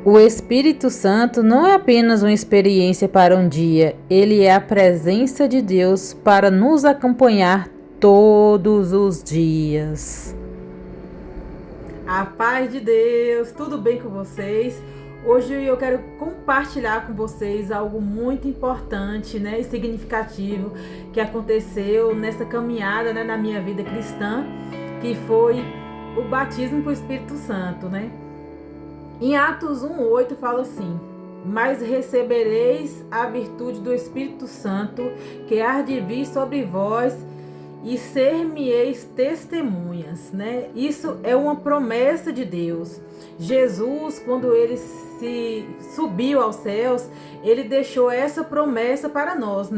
O Espírito Santo não é apenas uma experiência para um dia, ele é a presença de Deus para nos acompanhar todos os dias. A paz de Deus, tudo bem com vocês? Hoje eu quero compartilhar com vocês algo muito importante, e significativo que aconteceu nessa caminhada, na minha vida cristã, que foi o batismo com o Espírito Santo, Em Atos 1:8 fala assim: mas recebereis a virtude do Espírito Santo, que há de vir sobre vós, e ser-me-eis testemunhas, Isso é uma promessa de Deus. Jesus, quando ele se subiu aos céus, ele deixou essa promessa para nós,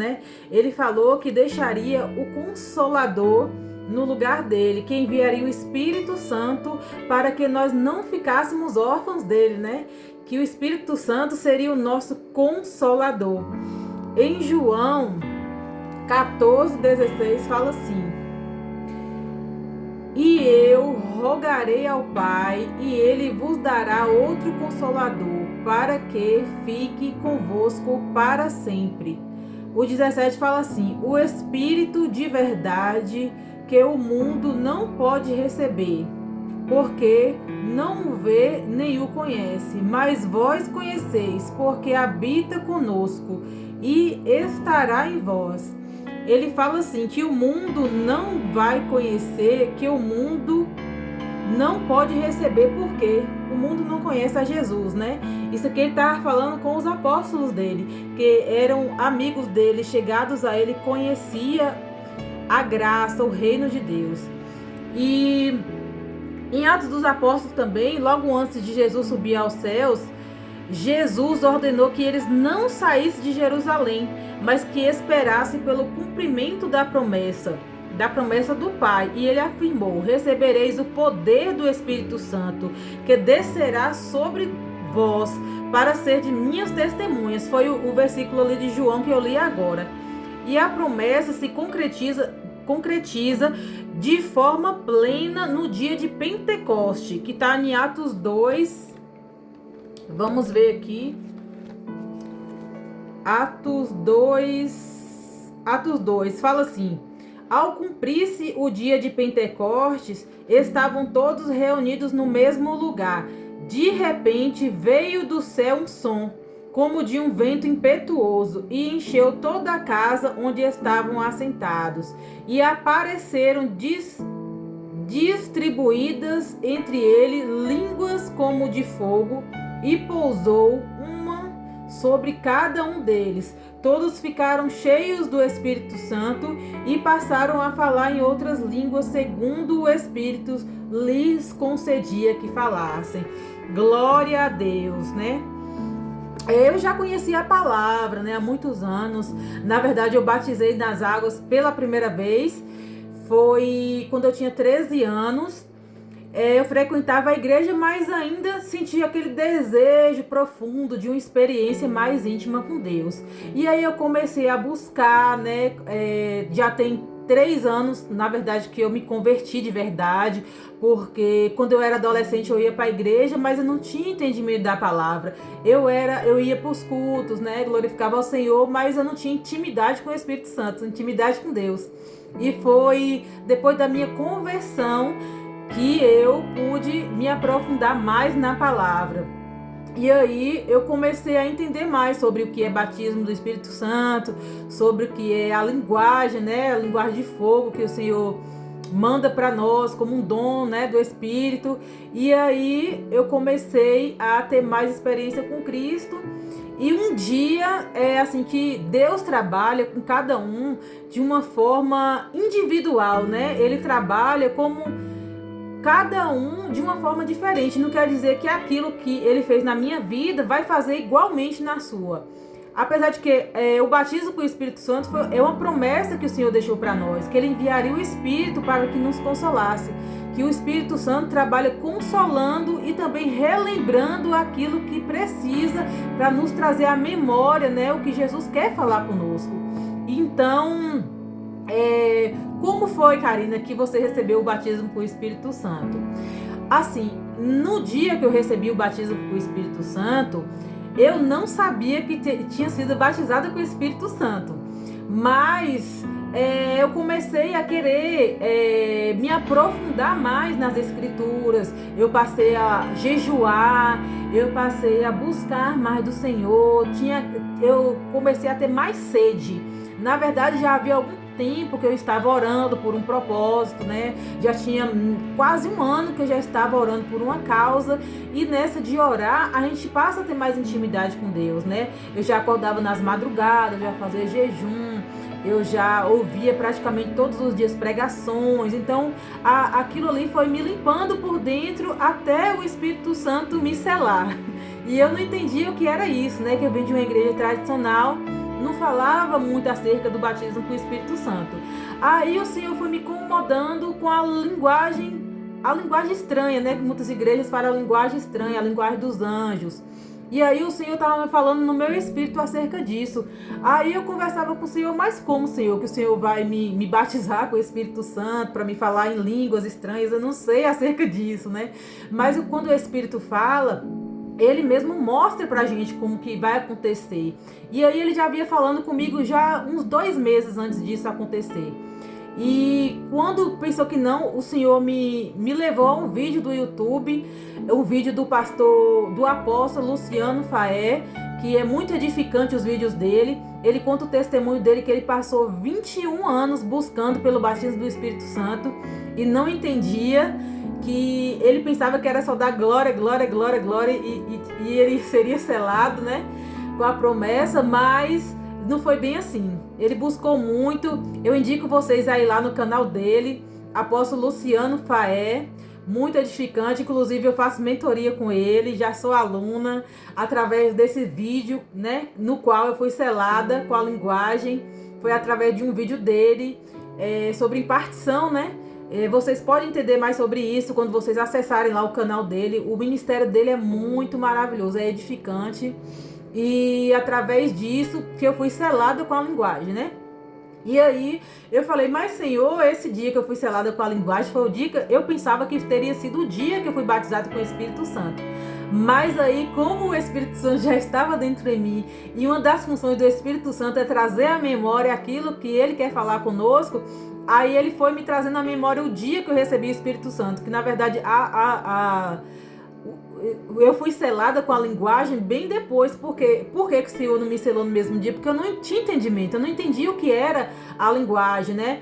Ele falou que deixaria o Consolador no lugar dele, que enviaria o Espírito Santo para que nós não ficássemos órfãos dele, Que o Espírito Santo seria o nosso Consolador. Em João 14:16 fala assim: e eu rogarei ao Pai, e ele vos dará outro Consolador, para que fique convosco para sempre. O 17 fala assim: o Espírito de verdade, que o mundo não pode receber, porque não o vê nem o conhece, mas vós conheceis, porque habita conosco e estará em vós. Ele fala assim, que o mundo não vai conhecer, que o mundo não pode receber, porque o mundo não conhece a Jesus, Isso aqui ele estava falando com os apóstolos dele, que eram amigos dele, chegados a ele, conhecia a graça, o reino de Deus. E em Atos dos Apóstolos também, logo antes de Jesus subir aos céus, Jesus ordenou que eles não saíssem de Jerusalém, mas que esperassem pelo cumprimento da promessa do Pai. E ele afirmou: recebereis o poder do Espírito Santo, que descerá sobre vós, para ser de minhas testemunhas. Foi o versículo ali de João que eu li agora. E a promessa se concretiza de forma plena no dia de Pentecoste, que está em Atos 2. Vamos ver aqui. Atos 2 fala assim: ao cumprir-se o dia de Pentecostes, estavam todos reunidos no mesmo lugar. De repente veio do céu um som, como de um vento impetuoso, e encheu toda a casa onde estavam assentados. E apareceram distribuídas entre eles línguas como de fogo, e pousou uma sobre cada um deles. Todos ficaram cheios do Espírito Santo e passaram a falar em outras línguas, segundo o Espírito lhes concedia que falassem. Glória a Deus, Eu já conhecia a palavra, há muitos anos. Na verdade, eu batizei nas águas pela primeira vez. Foi quando eu tinha 13 anos. Eu frequentava a igreja, mas ainda sentia aquele desejo profundo de uma experiência mais íntima com Deus. E aí eu comecei a buscar, já tem 3 anos, na verdade, que eu me converti de verdade, porque quando eu era adolescente eu ia para a igreja, mas eu não tinha entendimento da palavra. Eu ia para os cultos, glorificava ao Senhor, mas eu não tinha intimidade com o Espírito Santo, intimidade com Deus. E foi depois da minha conversão que eu pude me aprofundar mais na palavra. E aí eu comecei a entender mais sobre o que é batismo do Espírito Santo, sobre o que é a linguagem, a linguagem de fogo que o Senhor manda para nós como um dom, do Espírito. E aí eu comecei a ter mais experiência com Cristo. E um dia é assim que Deus trabalha com cada um de uma forma individual, Ele trabalha como cada um de uma forma diferente. Não quer dizer que aquilo que ele fez na minha vida vai fazer igualmente na sua. Apesar de que o batismo com o Espírito Santo é uma promessa que o Senhor deixou para nós, que ele enviaria o Espírito para que nos consolasse, que o Espírito Santo trabalha consolando e também relembrando aquilo que precisa para nos trazer à memória, o que Jesus quer falar conosco. Então, como foi, Karina, que você recebeu o batismo com o Espírito Santo? Assim, no dia que eu recebi o batismo com o Espírito Santo, eu não sabia que tinha sido batizada com o Espírito Santo. Mas eu comecei a querer me aprofundar mais nas Escrituras. Eu passei a jejuar, eu passei a buscar mais do Senhor. Eu comecei a ter mais sede. Na verdade, já havia algum tempo que eu estava orando por um propósito, né? Já tinha quase um ano que eu já estava orando por uma causa, e nessa de orar, a gente passa a ter mais intimidade com Deus, né? Eu já acordava nas madrugadas, já fazia jejum, eu já ouvia praticamente todos os dias pregações, então aquilo ali foi me limpando por dentro até o Espírito Santo me selar. E eu não entendia o que era isso, né? Que eu vim de uma igreja tradicional, não falava muito acerca do batismo com o Espírito Santo. Aí o Senhor foi me incomodando com a linguagem estranha, né? Que muitas igrejas falam a linguagem estranha, a linguagem dos anjos. E aí o Senhor estava me falando no meu espírito acerca disso. Aí eu conversava com o Senhor, mas como, Senhor? Que o Senhor vai me batizar com o Espírito Santo para me falar em línguas estranhas? Eu não sei acerca disso, né? Mas quando o Espírito fala, ele mesmo mostra pra gente como que vai acontecer. E aí ele já vinha falando comigo já uns 2 meses antes disso acontecer. E quando pensou que não, o Senhor me levou a um vídeo do YouTube, um vídeo do apóstolo Luciano Faé, que é muito edificante os vídeos dele. Ele conta o testemunho dele, que ele passou 21 anos buscando pelo batismo do Espírito Santo e não entendia, que ele pensava que era só dar glória, glória, glória, glória, e ele seria selado, né, com a promessa, mas não foi bem assim. Ele buscou muito. Eu indico vocês aí lá no canal dele, apóstolo Luciano Faé, muito edificante. Inclusive eu faço mentoria com ele, já sou aluna, através desse vídeo, né, no qual eu fui selada com a linguagem. Foi através de um vídeo dele sobre impartição, né? Vocês podem entender mais sobre isso quando vocês acessarem lá o canal dele. O ministério dele é muito maravilhoso, é edificante. E através disso que eu fui selada com a linguagem, né? E aí eu falei, mas Senhor, esse dia que eu fui selada com a linguagem foi o dia que eu pensava que teria sido o dia que eu fui batizada com o Espírito Santo. Mas aí, como o Espírito Santo já estava dentro de mim, e uma das funções do Espírito Santo é trazer à memória aquilo que ele quer falar conosco, aí ele foi me trazendo à memória o dia que eu recebi o Espírito Santo, que na verdade eu fui selada com a linguagem bem depois. Por que o Senhor não me selou no mesmo dia? Porque eu não tinha entendimento, eu não entendia o que era a linguagem, né?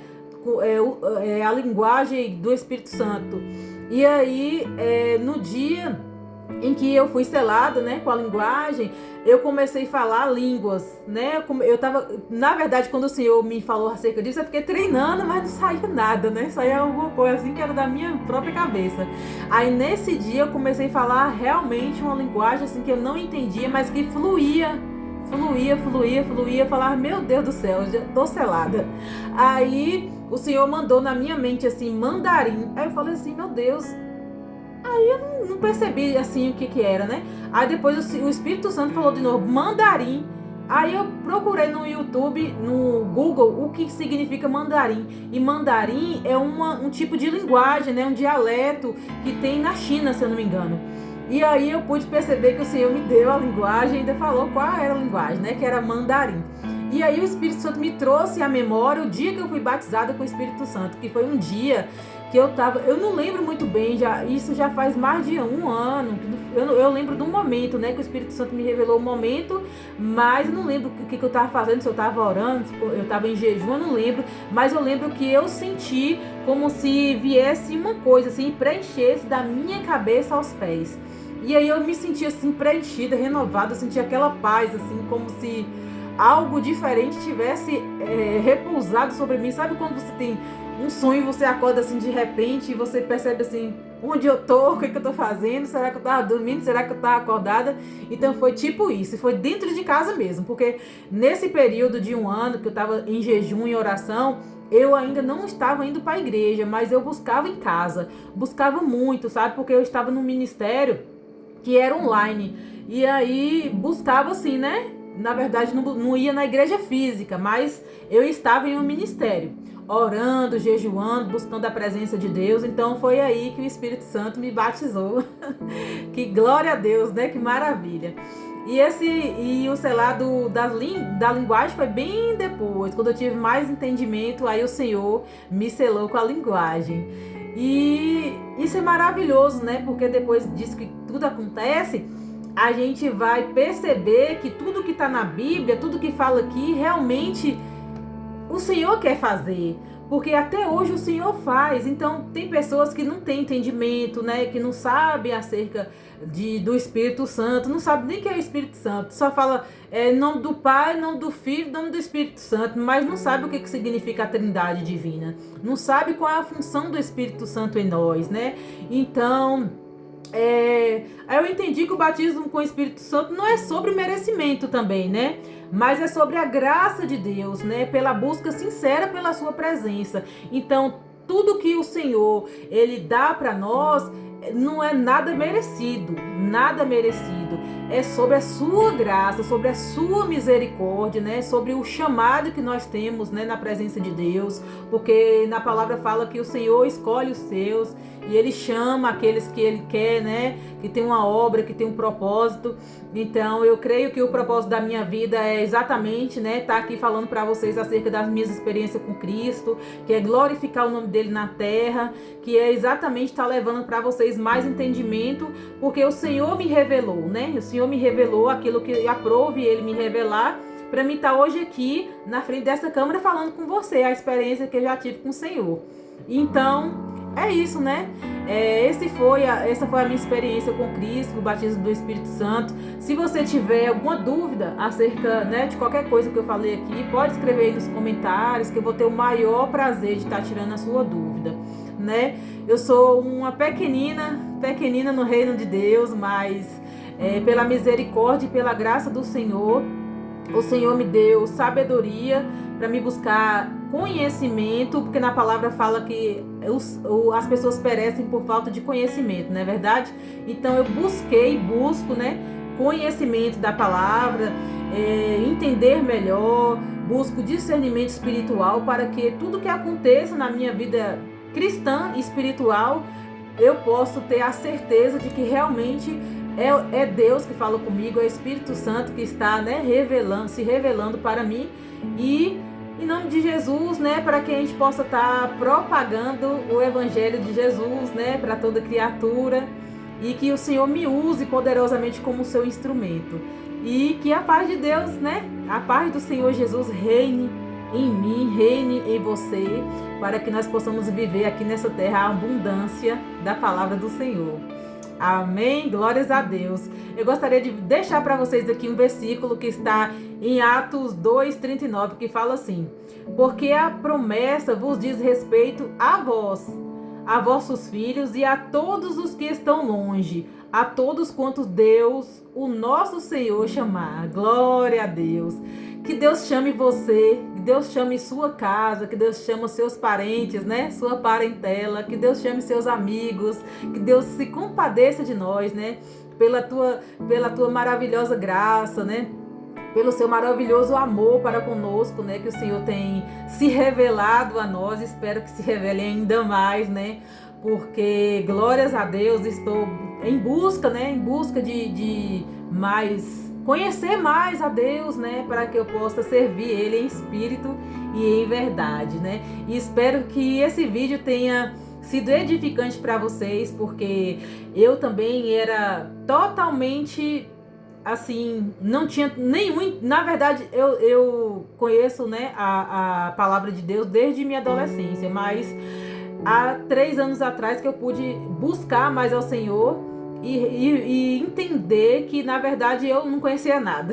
A linguagem do Espírito Santo. E aí, no dia em que eu fui selada, né, com a linguagem, eu comecei a falar línguas, né? Eu tava, na verdade, quando o Senhor me falou acerca disso, eu fiquei treinando, mas não saiu nada, né? Saía alguma coisa assim que era da minha própria cabeça. Aí nesse dia eu comecei a falar realmente uma linguagem assim que eu não entendia, mas que fluía, falar, meu Deus do céu, já tô selada. Aí o Senhor mandou na minha mente assim, mandarim. Aí eu falei assim, meu Deus. Aí eu não percebi assim o que era, né? Aí depois o Espírito Santo falou de novo, mandarim. Aí eu procurei no YouTube, no Google, o que significa mandarim. E mandarim é um tipo de linguagem, né? Um dialeto que tem na China, se eu não me engano. E aí eu pude perceber que o Senhor me deu a linguagem e ainda falou qual era a linguagem, né? Que era mandarim. E aí o Espírito Santo me trouxe à memória o dia que eu fui batizada com o Espírito Santo, que foi um dia que eu não lembro muito bem, isso já faz mais de 1 ano, eu lembro de um momento, né, que o Espírito Santo me revelou um momento, mas eu não lembro o que eu estava fazendo, se eu estava orando, se eu estava em jejum, eu não lembro, mas eu lembro que eu senti como se viesse uma coisa assim, preenchesse da minha cabeça aos pés, e aí eu me senti assim, preenchida, renovada, eu senti aquela paz, assim, como se algo diferente tivesse repousado sobre mim. Sabe quando você tem um sonho e você acorda assim de repente e você percebe assim, onde eu tô, o que eu tô fazendo, será que eu tava dormindo, será que eu tava acordada? Então foi tipo isso, foi dentro de casa mesmo, porque nesse período de 1 ano que eu tava em jejum e oração, eu ainda não estava indo para a igreja, mas eu buscava em casa, buscava muito, sabe, porque eu estava num ministério que era online, e aí buscava assim, né, na verdade não ia na igreja física, mas eu estava em um ministério. orando, jejuando, buscando a presença de Deus. Então foi aí que o Espírito Santo me batizou. Que glória a Deus, né? Que maravilha. E o selar da linguagem foi bem depois, quando eu tive mais entendimento, aí o Senhor me selou com a linguagem. E isso é maravilhoso, né? Porque depois disso que tudo acontece, a gente vai perceber que tudo que está na Bíblia, tudo que fala aqui, realmente o Senhor quer fazer. Porque até hoje o Senhor faz. Então tem pessoas que não têm entendimento, né? Que não sabem acerca do Espírito Santo, não sabe nem o que é o Espírito Santo. Só fala nome do Pai, nome do Filho, nome do Espírito Santo, mas não sabe o que significa a Trindade Divina. Não sabe qual é a função do Espírito Santo em nós, né? Então, aí eu entendi que o batismo com o Espírito Santo não é sobre merecimento também, né? Mas é sobre a graça de Deus, né? Pela busca sincera pela sua presença. Então, tudo que o Senhor, Ele dá para nós, não é nada merecido, nada merecido. É sobre a sua graça, sobre a sua misericórdia, né? Sobre o chamado que nós temos, né, na presença de Deus. Porque na palavra fala que o Senhor escolhe os seus e Ele chama aqueles que Ele quer, né? Que tem uma obra, que tem um propósito. Então eu creio que o propósito da minha vida é exatamente, né, estar aqui falando para vocês acerca das minhas experiências com Cristo, que é glorificar o nome dele na terra, que é exatamente estar levando para vocês mais entendimento, porque o Senhor me revelou, né? O Senhor me revelou aquilo que aprove Ele me revelar, para mim estar hoje aqui na frente dessa câmera falando com você a experiência que eu já tive com o Senhor. Então é isso, né? Essa foi a minha experiência com Cristo, o batismo do Espírito Santo. Se você tiver alguma dúvida acerca, né, de qualquer coisa que eu falei aqui, pode escrever aí nos comentários, que eu vou ter o maior prazer de estar tirando a sua dúvida, né? Eu sou uma pequenina no reino de Deus, mas pela misericórdia e pela graça do Senhor, o Senhor me deu sabedoria para me buscar conhecimento, porque na palavra fala que as pessoas perecem por falta de conhecimento, não é verdade? Então eu busco, né, conhecimento da palavra, entender melhor, busco discernimento espiritual para que tudo que aconteça na minha vida cristã e espiritual, eu possa ter a certeza de que realmente é Deus que fala comigo, é o Espírito Santo que está, né, se revelando para mim. E em nome de Jesus, né, para que a gente possa estar propagando o Evangelho de Jesus, né, para toda criatura, e que o Senhor me use poderosamente como seu instrumento. E que a paz de Deus, né, a paz do Senhor Jesus reine em mim, reine em você, para que nós possamos viver aqui nessa terra a abundância da palavra do Senhor. Amém? Glórias a Deus. Eu gostaria de deixar para vocês aqui um versículo que está em Atos 2:39, que fala assim: porque a promessa vos diz respeito a vós, a vossos filhos e a todos os que estão longe, a todos quantos Deus, o nosso Senhor, chamar. Glória a Deus. Que Deus chame você, que Deus chame sua casa, que Deus chame seus parentes, né? Sua parentela, que Deus chame seus amigos, que Deus se compadeça de nós, né? Pela tua maravilhosa graça, né? Pelo seu maravilhoso amor para conosco, né? Que o Senhor tem se revelado a nós, espero que se revele ainda mais, né? Porque, glórias a Deus, estou em busca, né? Em busca de conhecer mais a Deus, né, para que eu possa servir Ele em espírito e em verdade, né? E espero que esse vídeo tenha sido edificante para vocês, porque eu também era totalmente assim, não tinha nenhum, na verdade eu conheço, né, a palavra de Deus desde minha adolescência, mas há 3 anos atrás que eu pude buscar mais ao Senhor e entender que, na verdade, eu não conhecia nada.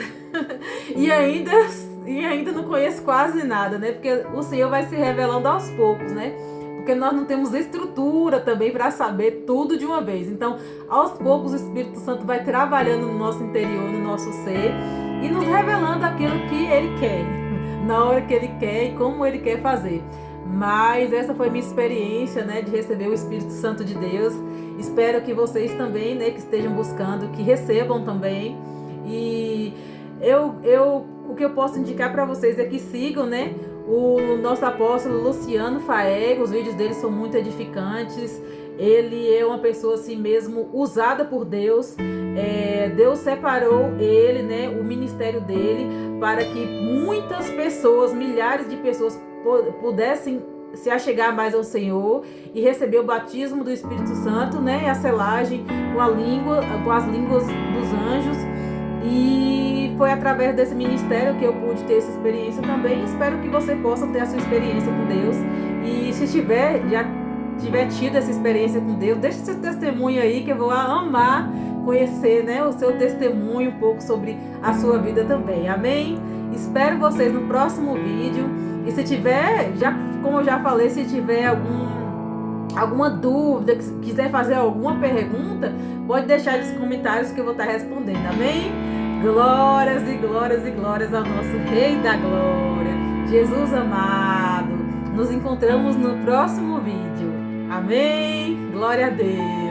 e ainda não conheço quase nada, né? Porque o Senhor vai se revelando aos poucos, né? Porque nós não temos estrutura também para saber tudo de uma vez. Então, aos poucos, o Espírito Santo vai trabalhando no nosso interior, no nosso ser, e nos revelando aquilo que Ele quer, na hora que Ele quer e como Ele quer fazer. Mas essa foi minha experiência, né, de receber o Espírito Santo de Deus. Espero que vocês também, né, que estejam buscando, que recebam também. E o que eu posso indicar para vocês é que sigam, né, o nosso apóstolo Luciano Faego, os vídeos dele são muito edificantes. Ele é uma pessoa assim mesmo usada por Deus. Deus separou ele, né, o ministério dele, para que muitas pessoas, milhares de pessoas pudessem se achegar mais ao Senhor e receber o batismo do Espírito Santo, né, e a selagem com as línguas dos anjos. E foi através desse ministério que eu pude ter essa experiência também. Espero que você possa ter a sua experiência com Deus. E se já tiver tido essa experiência com Deus, deixe seu testemunho aí, que eu vou amar conhecer, né, o seu testemunho, um pouco sobre a sua vida também. Amém? Espero vocês no próximo vídeo. E se tiver, como eu já falei, se tiver alguma dúvida, quiser fazer alguma pergunta, pode deixar nos comentários que eu vou estar respondendo. Amém? Glórias e glórias e glórias ao nosso Rei da Glória, Jesus amado. Nos encontramos no próximo vídeo. Amém? Glória a Deus.